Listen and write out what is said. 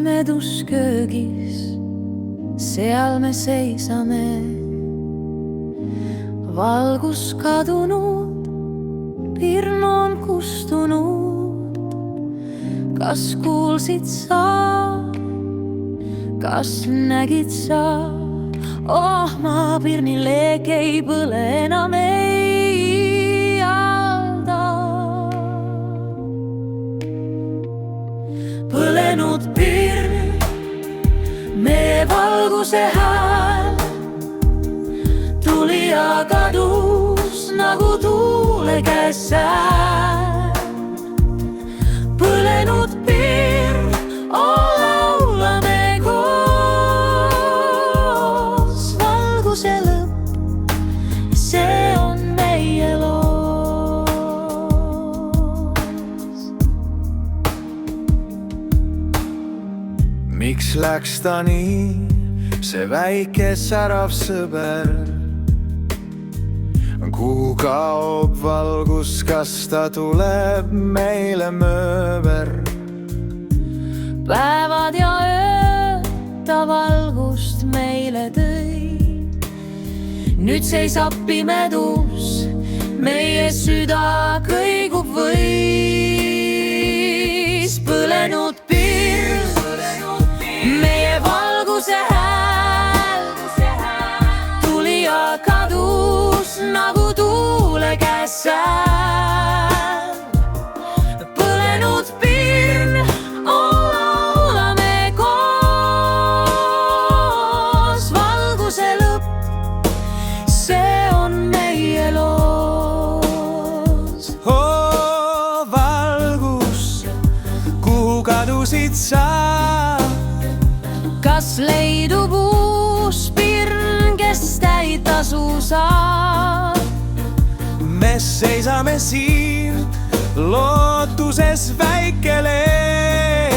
pimedus köögis, seal me seisame. Valgus kadunud, pirn on kustunud. Kas kuulsid sa, kas nägid sa? Oh, maapirni leek ei põle enam ei alda. Põlenud pirn, meie valguse hääl, tuli ja kadus nagu tuule käes sääl. Põlenud pirn, laulame koos. Valguse lõpp, see on meie loos. Miks läks ta nii, see väike särav sõber? Kuhu kaob valgus, kas ta tuleb meile mööber? Päevad ja ööd ta valgust meile tõi. Nüüd seisab pimedus, meie süda kõigub võis. Põlenud pirn, meie valguse hääl, tuli ja kadus nagu tuule käes sääl. Põlenud pirn, laulame koos. Valguse lõpp, see on meie loos. Oo, valgus, kuhu kadusid sa? Kas leidub uus pirn, kes täit tasu saab? Me seisame siin lootuses väike leek.